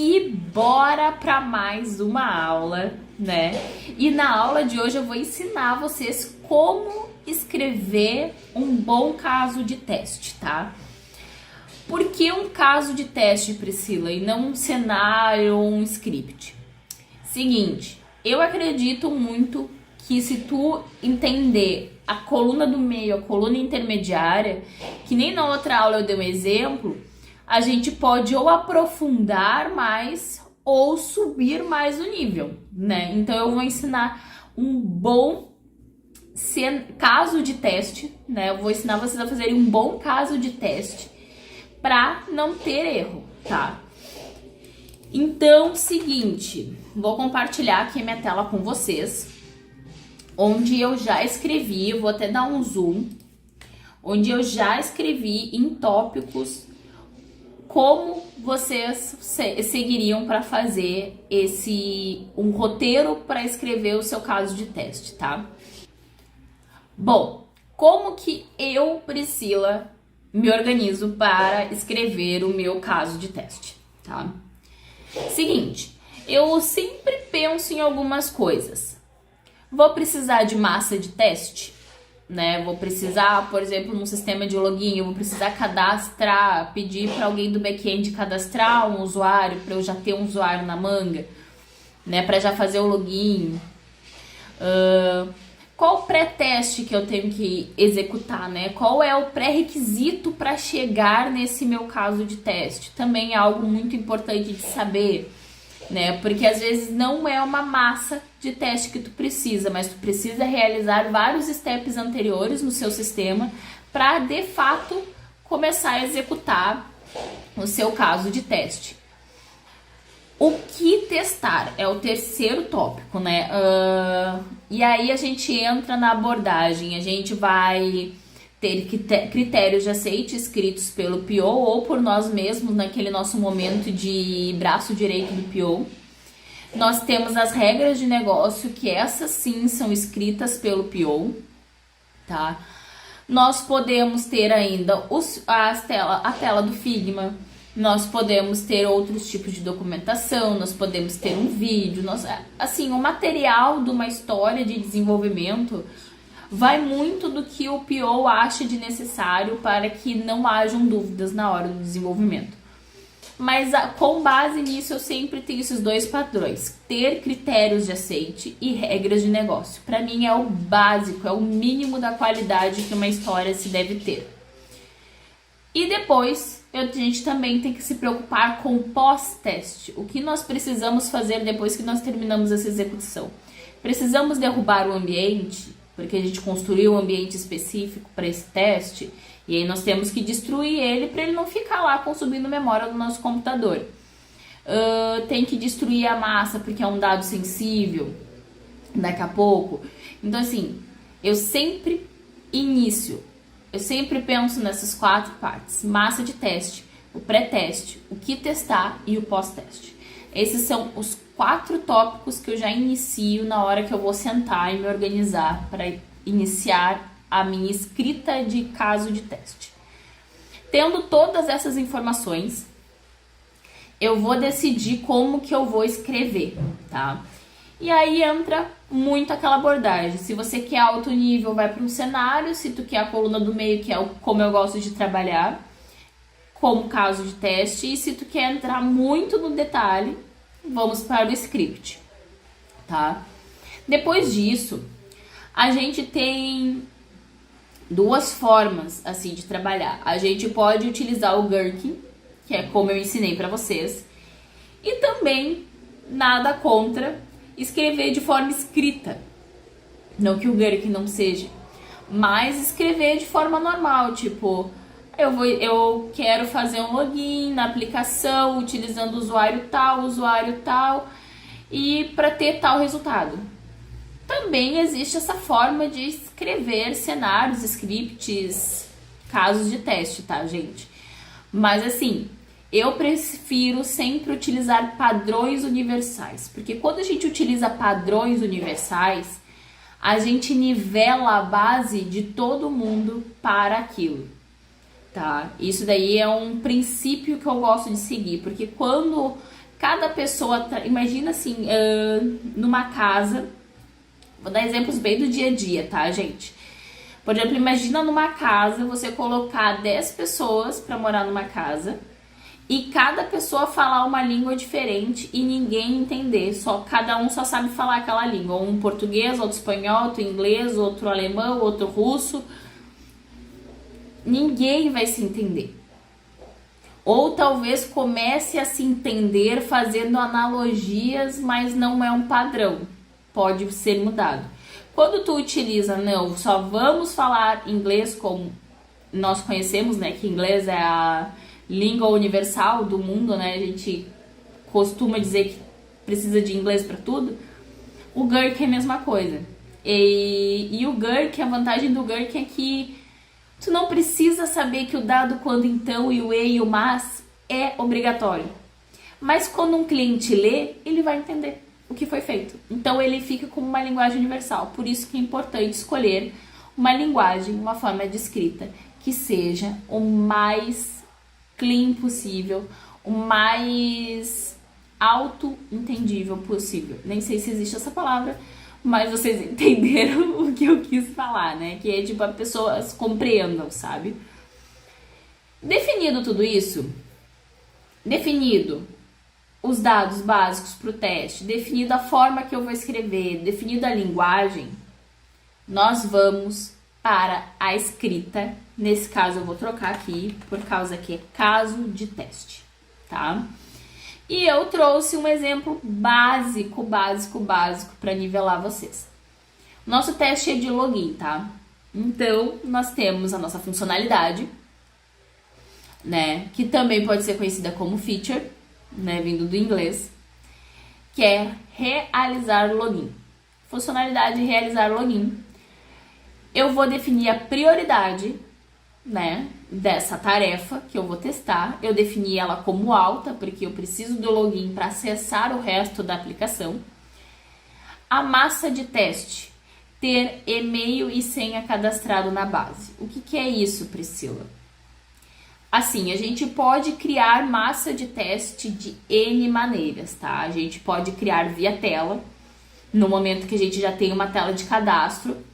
E bora para mais uma aula, né? E na aula de hoje eu vou ensinar vocês como escrever um bom caso de teste, tá? Por que um caso de teste, Priscila, e não um cenário ou um script? Seguinte, eu acredito muito que se tu entender a coluna do meio, a coluna intermediária, que nem na outra aula eu dei um exemplo, a gente pode ou aprofundar mais ou subir mais o nível, né? Então eu vou ensinar um bom caso de teste, né? Eu vou ensinar vocês a fazerem um bom caso de teste para não ter erro, tá? Então, seguinte, vou compartilhar aqui a minha tela com vocês, onde eu já escrevi, vou até dar um zoom, onde eu já escrevi em tópicos como vocês seguiriam para fazer um roteiro para escrever o seu caso de teste, tá? Bom, como que eu, Priscila, me organizo para escrever o meu caso de teste, tá? Seguinte, eu sempre penso em algumas coisas. Vou precisar de massa de teste, né? Vou precisar, por exemplo, num sistema de login, eu vou precisar cadastrar, pedir para alguém do back-end cadastrar um usuário, para eu já ter um usuário na manga, né? Para já fazer o login. Qual o pré-teste que eu tenho que executar, né? Qual é o pré-requisito para chegar nesse meu caso de teste? Também é algo muito importante de saber, né? Porque às vezes não é uma massa de teste que tu precisa, mas tu precisa realizar vários steps anteriores no seu sistema para de fato começar a executar o seu caso de teste. O que testar é o terceiro tópico, né? E aí a gente entra na abordagem, a gente vai ter critérios de aceite escritos pelo PO ou por nós mesmos naquele nosso momento de braço direito do PO. Nós temos as regras de negócio, que essas sim são escritas pelo PO, tá? Nós podemos ter ainda a tela do Figma, nós podemos ter outros tipos de documentação, nós podemos ter um vídeo, assim, o material de uma história de desenvolvimento vai muito do que o PO acha de necessário para que não hajam dúvidas na hora do desenvolvimento. Mas com base nisso eu sempre tenho esses dois padrões, ter critérios de aceite e regras de negócio. Para mim é o básico, é o mínimo da qualidade que uma história se deve ter. E depois a gente também tem que se preocupar com o pós-teste. O que nós precisamos fazer depois que nós terminamos essa execução? Precisamos derrubar o ambiente, porque a gente construiu um ambiente específico para esse teste, e aí nós temos que destruir ele para ele não ficar lá consumindo memória do nosso computador. Tem que destruir a massa porque é um dado sensível daqui a pouco. Então assim, eu sempre penso nessas quatro partes: massa de teste, o pré-teste, o que testar e o pós-teste. Esses são os 4 tópicos que eu já inicio na hora que eu vou sentar e me organizar para iniciar a minha escrita de caso de teste. Tendo todas essas informações, eu vou decidir como que eu vou escrever, tá? E aí entra muito aquela abordagem. Se você quer alto nível, vai para um cenário. Se tu quer a coluna do meio, que é como eu gosto de trabalhar, como caso de teste. E se tu quer entrar muito no detalhe, vamos para o script, tá? Depois disso, a gente tem 2 formas assim de trabalhar. A gente pode utilizar o Gherkin, que é como eu ensinei para vocês, e também nada contra escrever de forma escrita. Não que o Gherkin não seja, mas escrever de forma normal, tipo, eu quero fazer um login na aplicação utilizando usuário tal, e para ter tal resultado. Também existe essa forma de escrever cenários, scripts, casos de teste, tá, gente? Mas assim, eu prefiro sempre utilizar padrões universais, porque quando a gente utiliza padrões universais, a gente nivela a base de todo mundo para aquilo, tá? Isso daí é um princípio que eu gosto de seguir, porque quando Cada pessoa, imagina assim, numa casa, vou dar exemplos bem do dia a dia, tá, gente? Por exemplo, imagina numa casa você colocar 10 pessoas para morar numa casa e cada pessoa falar uma língua diferente e ninguém entender, só cada um só sabe falar aquela língua, um português, outro espanhol, outro inglês, outro alemão, outro russo. Ninguém vai se entender. Ou talvez comece a se entender fazendo analogias, mas não é um padrão. Pode ser mudado. Quando tu utiliza, não, só vamos falar inglês como nós conhecemos, né? Que inglês é a língua universal do mundo, né? A gente costuma dizer que precisa de inglês para tudo. O GERK é a mesma coisa. E o GERK, a vantagem do GERK é que tu não precisa saber que o dado, quando, então e o e o mas é obrigatório. Mas quando um cliente lê, ele vai entender o que foi feito. Então ele fica como uma linguagem universal. Por isso que é importante escolher uma linguagem, uma forma de escrita que seja o mais clean possível, o mais auto-entendível possível. Nem sei se existe essa palavra, mas vocês entenderam o que eu quis falar, né? Que é tipo, as pessoas compreendam, sabe? Definido tudo isso, definido os dados básicos para o teste, definido a forma que eu vou escrever, definido a linguagem, nós vamos para a escrita. Nesse caso eu vou trocar aqui, por causa que é caso de teste, tá? E eu trouxe um exemplo básico para nivelar vocês. Nosso teste é de login, tá? Então, nós temos a nossa funcionalidade, né? Que também pode ser conhecida como feature, né? Vindo do inglês, que é realizar login. Funcionalidade realizar login. Eu vou definir a prioridade, né, dessa tarefa que eu vou testar. Eu defini ela como alta, porque eu preciso do login para acessar o resto da aplicação. A massa de teste, ter e-mail e senha cadastrado na base. O que é isso, Priscila? Assim, a gente pode criar massa de teste de N maneiras, tá? A gente pode criar via tela, no momento que a gente já tem uma tela de cadastro,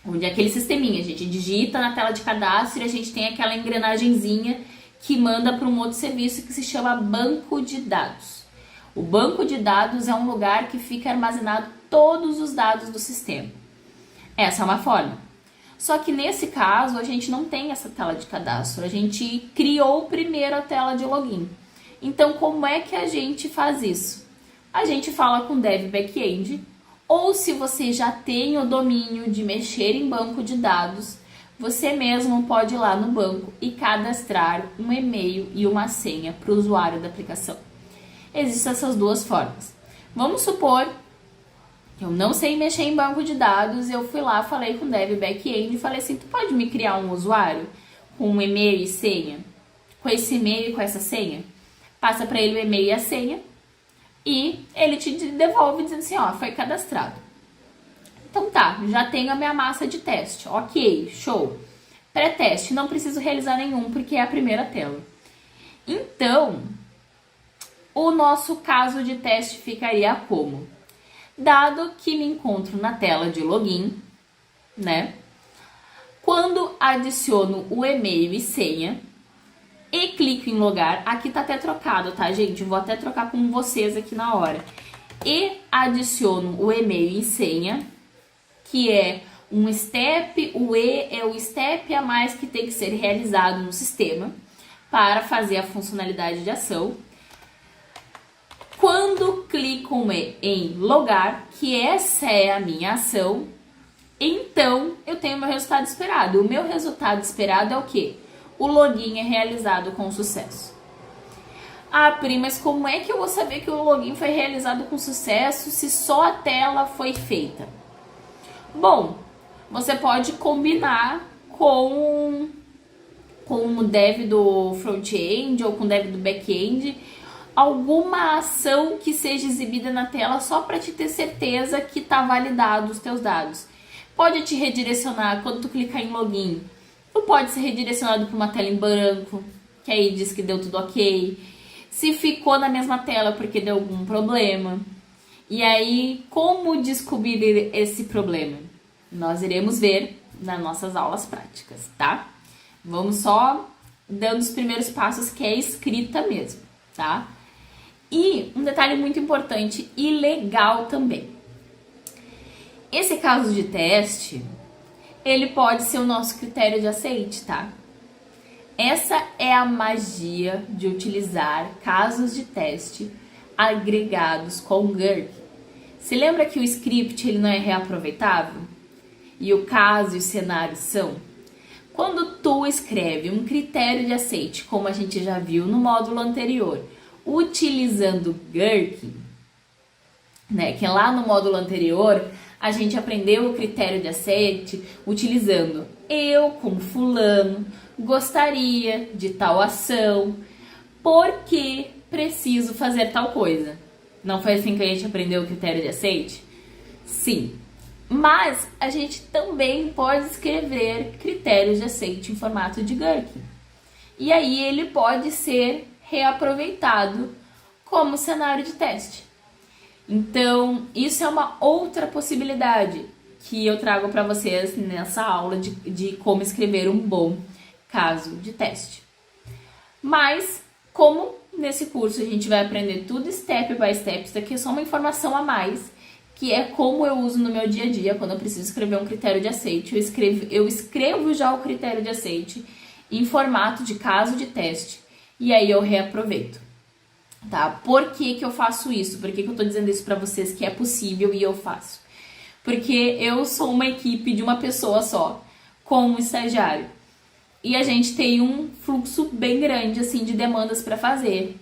onde é aquele sisteminha, a gente digita na tela de cadastro e a gente tem aquela engrenagenzinha que manda para um outro serviço que se chama banco de dados. O banco de dados é um lugar que fica armazenado todos os dados do sistema. Essa é uma forma. Só que nesse caso a gente não tem essa tela de cadastro, a gente criou primeiro a tela de login. Então como é que a gente faz isso? A gente fala com Dev Backend, ou se você já tem o domínio de mexer em banco de dados, você mesmo pode ir lá no banco e cadastrar um e-mail e uma senha para o usuário da aplicação. Existem essas duas formas. Vamos supor que eu não sei mexer em banco de dados, eu fui lá, falei com o Dev Backend e falei assim, tu pode me criar um usuário com um e-mail e senha? Com esse e-mail e com essa senha? Passa para ele o e-mail e a senha e ele te devolve dizendo assim, ó, foi cadastrado. Então tá, já tenho a minha massa de teste. Ok, show. Pré-teste, não preciso realizar nenhum porque é a primeira tela. Então, o nosso caso de teste ficaria como? Dado que me encontro na tela de login, né? Quando adiciono o e-mail e senha e clico em logar, aqui tá até trocado, tá, gente? Vou até trocar com vocês aqui na hora. E adiciono o e-mail e senha, que é um step, o E é o step a mais que tem que ser realizado no sistema para fazer a funcionalidade de ação. Quando clico em logar, que essa é a minha ação, então eu tenho o meu resultado esperado. O meu resultado esperado é o quê? O login é realizado com sucesso. Ah, Pri, mas como é que eu vou saber que o login foi realizado com sucesso se só a tela foi feita? Bom, você pode combinar com o dev do front-end ou com o dev do back-end alguma ação que seja exibida na tela só para te ter certeza que está validado os teus dados. Pode te redirecionar quando tu clicar em login. Tu pode ser redirecionado para uma tela em branco, que aí diz que deu tudo ok. Se ficou na mesma tela porque deu algum problema. E aí, como descobrir esse problema? Nós iremos ver nas nossas aulas práticas, tá? Vamos só dando os primeiros passos, que é a escrita mesmo, tá? E um detalhe muito importante e legal também. Esse caso de teste, ele pode ser o nosso critério de aceite, tá? Essa é a magia de utilizar casos de teste agregados com Gherkin. Se lembra que o script ele não é reaproveitável? E o caso e o cenário são? Quando tu escreve um critério de aceite, como a gente já viu no módulo anterior, utilizando Gherkin, né? Que lá no módulo anterior a gente aprendeu o critério de aceite utilizando eu, como fulano, gostaria de tal ação, porque preciso fazer tal coisa. Não foi assim que a gente aprendeu o critério de aceite? Sim. Mas a gente também pode escrever critérios de aceite em formato de Gherkin. E aí ele pode ser reaproveitado como cenário de teste. Então, isso é uma outra possibilidade que eu trago para vocês nessa aula de como escrever um bom caso de teste. Mas, como nesse curso a gente vai aprender tudo step by step, isso aqui é só uma informação a mais, que é como eu uso no meu dia a dia, quando eu preciso escrever um critério de aceite. Eu escrevo já o critério de aceite em formato de caso de teste, e aí eu reaproveito. Tá? Por que que eu faço isso? Por que que eu tô dizendo isso pra vocês que é possível e eu faço? Porque eu sou uma equipe de uma pessoa só, com um estagiário. E a gente tem um fluxo bem grande, assim, de demandas para fazer.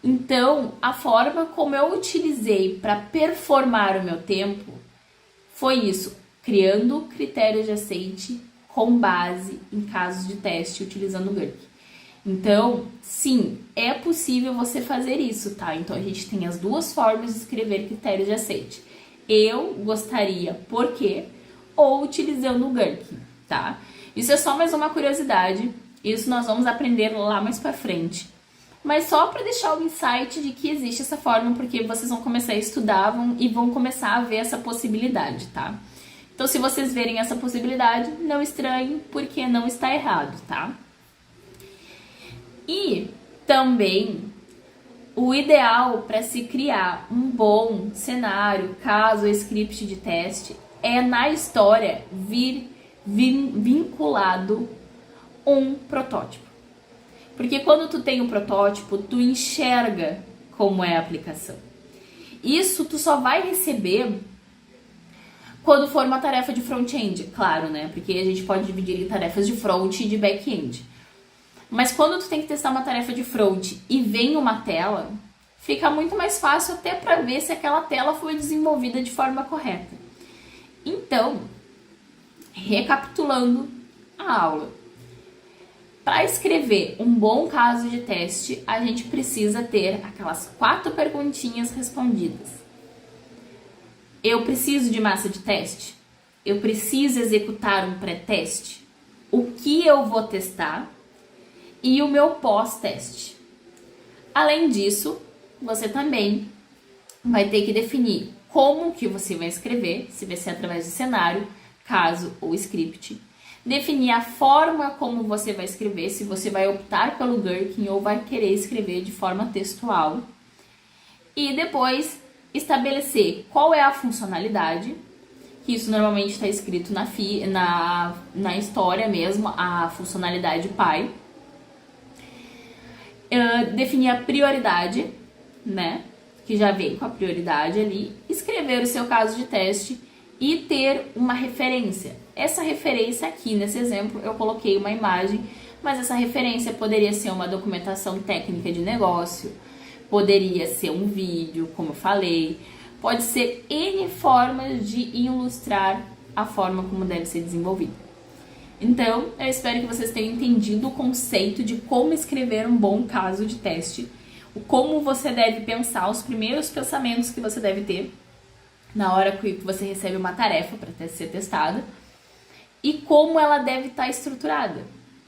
Então, a forma como eu utilizei para performar o meu tempo foi isso, criando critérios de aceite com base em casos de teste, utilizando o Gherkin. Então, sim, é possível você fazer isso, tá? Então, a gente tem as duas formas de escrever critérios de aceite. Eu gostaria, por quê? Ou utilizando o Gherkin, tá? Isso é só mais uma curiosidade. Isso nós vamos aprender lá mais pra frente. Mas só para deixar o insight de que existe essa forma, porque vocês vão começar a estudar e vão começar a ver essa possibilidade, tá? Então, se vocês verem essa possibilidade, não estranhem, porque não está errado, tá? E também o ideal para se criar um bom cenário, caso, script de teste, é na história vir vinculado um protótipo. Porque quando tu tem um protótipo, tu enxerga como é a aplicação. Isso tu só vai receber quando for uma tarefa de front-end, claro, né? Porque a gente pode dividir em tarefas de front e de back-end. Mas quando tu tem que testar uma tarefa de front e vem uma tela, fica muito mais fácil até para ver se aquela tela foi desenvolvida de forma correta. Então, recapitulando a aula. Para escrever um bom caso de teste, a gente precisa ter aquelas 4 perguntinhas respondidas. Eu preciso de massa de teste? Eu preciso executar um pré-teste? O que eu vou testar? E o meu pós-teste. Além disso, você também vai ter que definir como que você vai escrever, se vai ser através de cenário, caso ou script. Definir a forma como você vai escrever, se você vai optar pelo Gherkin ou vai querer escrever de forma textual. E depois estabelecer qual é a funcionalidade, que isso normalmente está escrito na história mesmo, a funcionalidade pai. Definir a prioridade, né? Que já vem com a prioridade ali. Escrever o seu caso de teste e ter uma referência. Essa referência aqui, nesse exemplo, eu coloquei uma imagem, mas essa referência poderia ser uma documentação técnica de negócio, poderia ser um vídeo, como eu falei, pode ser N formas de ilustrar a forma como deve ser desenvolvida. Então, eu espero que vocês tenham entendido o conceito de como escrever um bom caso de teste, como você deve pensar, os primeiros pensamentos que você deve ter na hora que você recebe uma tarefa para ser testada e como ela deve estar estruturada,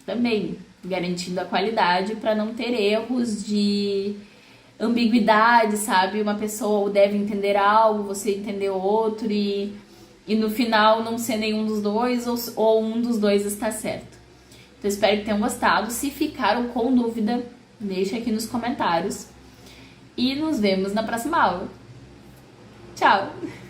também garantindo a qualidade para não ter erros de ambiguidade, sabe? Uma pessoa deve entender algo, você entender outro e no final não ser nenhum dos dois ou um dos dois está certo. Então espero que tenham gostado. Se ficaram com dúvida, deixa aqui nos comentários. E nos vemos na próxima aula. Tchau!